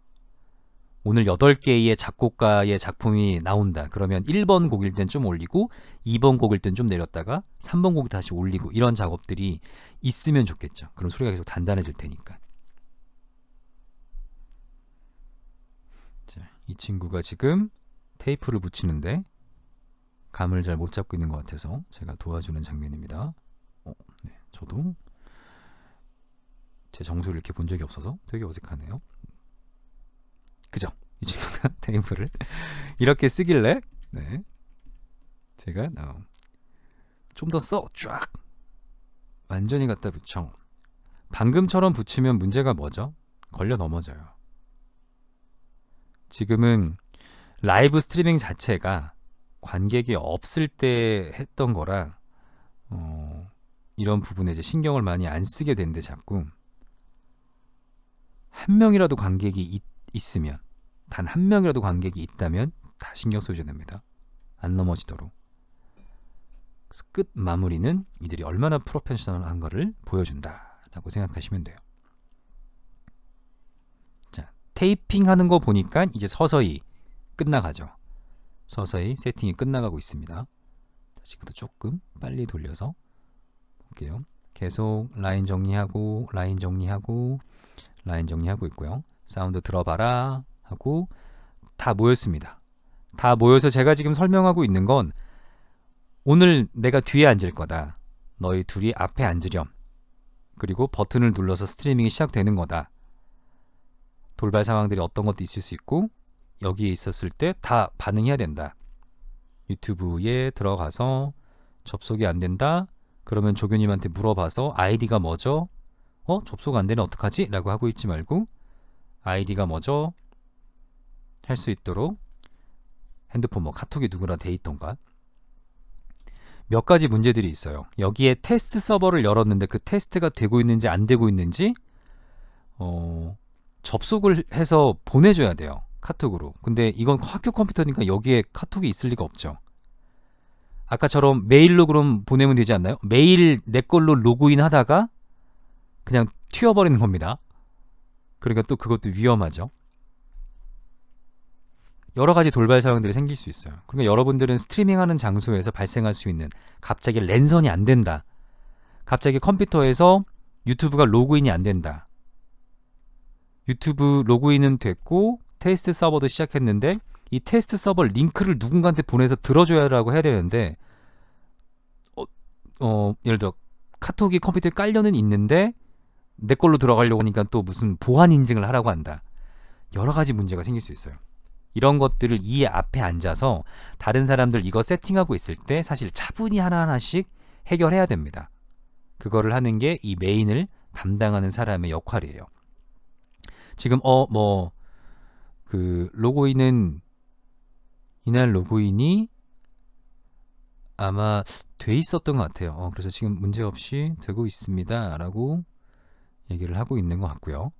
오늘 8개의 작곡가의 작품이 나온다 그러면 1번 곡일 땐 좀 올리고 2번 곡일 땐 좀 내렸다가 3번 곡 다시 올리고, 이런 작업들이 있으면 좋겠죠. 그럼 소리가 계속 단단해질 테니까. 자, 이 친구가 지금 테이프를 붙이는데 감을 잘 못 잡고 있는 것 같아서 제가 도와주는 장면입니다. 네, 저도 제 정수를 이렇게 본 적이 없어서 되게 어색하네요. 그죠? 이 친구가 테이프를 이렇게 쓰길래, 네, 제가 좀 더 써, 쫙 완전히 갖다 붙여. 방금처럼 붙이면 문제가 뭐죠? 걸려 넘어져요. 지금은 라이브 스트리밍 자체가 관객이 없을 때 했던 거라 이런 부분에 이제 신경을 많이 안 쓰게 되는데, 자꾸 한 명이라도 관객이 있으면, 단 한 명이라도 관객이 있다면 다 신경 써줘야 됩니다. 안 넘어지도록. 그래서 끝 마무리는 이들이 얼마나 프로페셔널한 거를 보여준다라고 생각하시면 돼요. 자, 테이핑 하는 거 보니까 이제 서서히 끝나가죠. 서서히 세팅이 끝나가고 있습니다. 지금부터 조금 빨리 돌려서 볼게요. 계속 라인 정리하고 라인 정리하고 라인 정리하고 있고요. 사운드 들어봐라 하고 다 모였습니다. 다 모여서 제가 지금 설명하고 있는 건, 오늘 내가 뒤에 앉을 거다, 너희 둘이 앞에 앉으렴, 그리고 버튼을 눌러서 스트리밍이 시작되는 거다. 돌발 상황들이 어떤 것도 있을 수 있고 여기에 있었을 때 다 반응해야 된다. 유튜브에 들어가서 접속이 안 된다 그러면 조교님한테 물어봐서 아이디가 뭐죠? 접속 안 되네 어떡하지? 라고 하고 있지 말고 아이디가 뭐죠? 할 수 있도록 핸드폰 카톡이 누구나 돼 있던가. 몇 가지 문제들이 있어요. 여기에 테스트 서버를 열었는데 그 테스트가 되고 있는지 안 되고 있는지 접속을 해서 보내줘야 돼요. 카톡으로. 근데 이건 학교 컴퓨터니까 여기에 카톡이 있을 리가 없죠. 아까처럼 메일로 그럼 보내면 되지 않나요? 메일 내 걸로 로그인 하다가 그냥 튀어버리는 겁니다. 그러니까 또 그것도 위험하죠. 여러 가지 돌발 상황들이 생길 수 있어요. 그러니까 여러분들은 스트리밍하는 장소에서 발생할 수 있는, 갑자기 랜선이 안 된다, 갑자기 컴퓨터에서 유튜브가 로그인이 안 된다, 유튜브 로그인은 됐고 테스트 서버도 시작했는데 이 테스트 서버 링크를 누군가한테 보내서 들어줘야라고 해야 되는데 예를 들어 카톡이 컴퓨터에 깔려는 있는데 내 걸로 들어가려고 하니까 또 무슨 보안 인증을 하라고 한다. 여러 가지 문제가 생길 수 있어요. 이런 것들을 이 앞에 앉아서 다른 사람들 이거 세팅하고 있을 때 사실 차분히 하나하나씩 해결해야 됩니다. 그거를 하는 게 이 메인을 담당하는 사람의 역할이에요. 지금 그 로그인은 이날 로그인이 아마 돼 있었던 것 같아요. 그래서 지금 문제없이 되고 있습니다 라고 얘기를 하고 있는 것 같고요.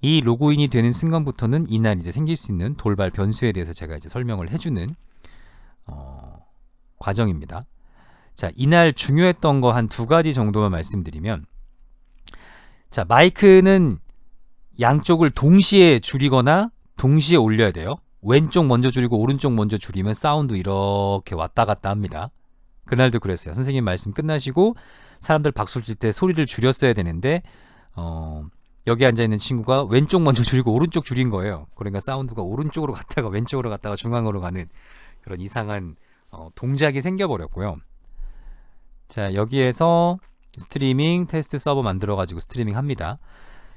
이 로그인이 되는 순간부터는 이날 이제 생길 수 있는 돌발 변수에 대해서 제가 이제 설명을 해주는 과정입니다. 자, 이날 중요했던 거 한 2가지 정도만 말씀드리면, 자, 마이크는 양쪽을 동시에 줄이거나 동시에 올려야 돼요. 왼쪽 먼저 줄이고 오른쪽 먼저 줄이면 사운드 이렇게 왔다 갔다 합니다. 그날도 그랬어요. 선생님 말씀 끝나시고 사람들 박수를 칠 때 소리를 줄였어야 되는데 여기 앉아있는 친구가 왼쪽 먼저 줄이고 오른쪽 줄인 거예요. 그러니까 사운드가 오른쪽으로 갔다가 왼쪽으로 갔다가 중앙으로 가는 그런 이상한 동작이 생겨버렸고요. 자, 여기에서 스트리밍 테스트 서버 만들어가지고 스트리밍 합니다.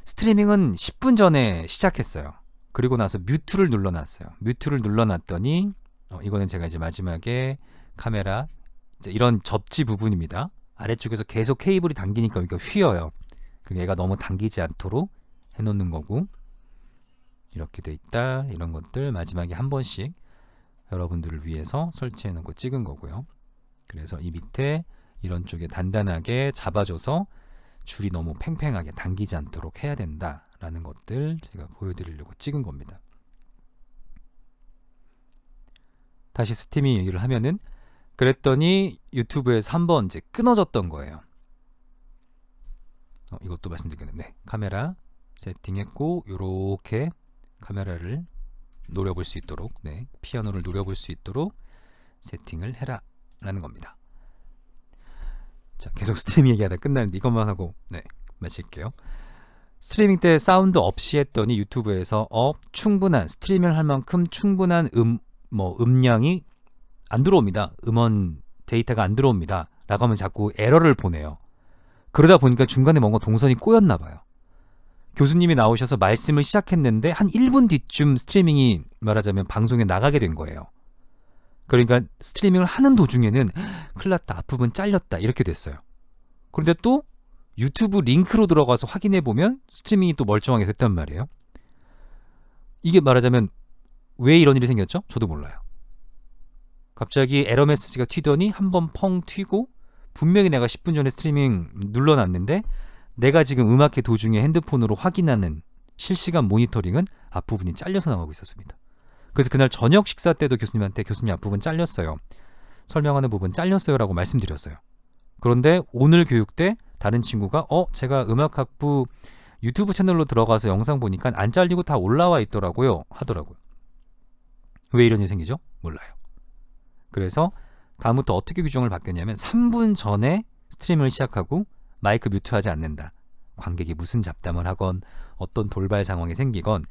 스트리밍은 10분 전에 시작했어요. 그리고 나서 뮤트를 눌러놨어요. 뮤트를 눌러놨더니 이거는 제가 이제 마지막에 카메라 이런 접지 부분입니다. 아래쪽에서 계속 케이블이 당기니까 여기가 휘어요. 그리고 얘가 너무 당기지 않도록 해놓는 거고, 이렇게 돼 있다, 이런 것들 마지막에 한 번씩 여러분들을 위해서 설치해 놓고 찍은 거고요. 그래서 이 밑에 이런 쪽에 단단하게 잡아줘서 줄이 너무 팽팽하게 당기지 않도록 해야 된다라는 것들 제가 보여드리려고 찍은 겁니다. 다시 스트리밍 얘기를 하면은, 그랬더니 유튜브에서 한번 이제 끊어졌던 거예요. 이것도 말씀드리겠는데, 카메라 세팅했고 요렇게 카메라를 노려볼 수 있도록, 피아노를 노려볼 수 있도록 세팅을 해라 라는 겁니다. 자, 계속 스트리밍 얘기하다 끝나는데 이것만 하고 마칠게요. 스트리밍 때 사운드 없이 했더니 유튜브에서 충분한 스트리밍을 할 만큼 충분한 음량이 안 들어옵니다. 음원 데이터가 안 들어옵니다 라고 하면 자꾸 에러를 보내요. 그러다 보니까 중간에 뭔가 동선이 꼬였나 봐요. 교수님이 나오셔서 말씀을 시작했는데 한 1분 뒤쯤 스트리밍이 말하자면 방송에 나가게 된 거예요. 그러니까 스트리밍을 하는 도중에는 큰일 났다, 앞부분 잘렸다 이렇게 됐어요. 그런데 또 유튜브 링크로 들어가서 확인해 보면 스트리밍이 또 멀쩡하게 됐단 말이에요. 이게 말하자면 왜 이런 일이 생겼죠? 저도 몰라요. 갑자기 에러 메시지가 튀더니 한번 펑 튀고, 분명히 내가 10분 전에 스트리밍 눌러놨는데 내가 지금 음악회 도중에 핸드폰으로 확인하는 실시간 모니터링은 앞부분이 잘려서 나가고 있었습니다. 그래서 그날 저녁 식사 때도 교수님한테 교수님 앞부분 잘렸어요, 설명하는 부분 잘렸어요 라고 말씀드렸어요. 그런데 오늘 교육 때 다른 친구가 제가 음악학부 유튜브 채널로 들어가서 영상 보니까 안 잘리고 다 올라와 있더라고요 하더라고요. 왜 이런 일이 생기죠? 몰라요. 그래서 다음부터 어떻게 규정을 바뀌었냐면 3분 전에 스트리밍을 시작하고 마이크 뮤트하지 않는다. 관객이 무슨 잡담을 하건 어떤 돌발 상황이 생기건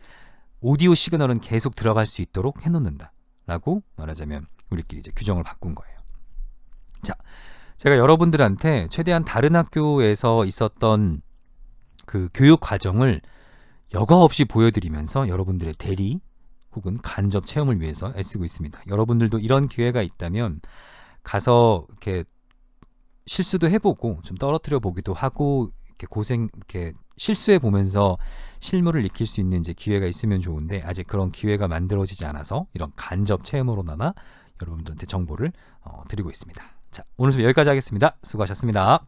오디오 시그널은 계속 들어갈 수 있도록 해놓는다 라고 말하자면 우리끼리 이제 규정을 바꾼 거예요. 자, 제가 여러분들한테 최대한 다른 학교에서 있었던 그 교육 과정을 여과 없이 보여드리면서 여러분들의 대리 혹은 간접 체험을 위해서 애쓰고 있습니다. 여러분들도 이런 기회가 있다면 가서 이렇게 실수도 해보고 좀 떨어뜨려 보기도 하고 이렇게 실수해 보면서 실물을 익힐 수 있는 이제 기회가 있으면 좋은데, 아직 그런 기회가 만들어지지 않아서 이런 간접 체험으로나마 여러분들한테 정보를 드리고 있습니다. 자, 오늘 수업 여기까지 하겠습니다. 수고하셨습니다.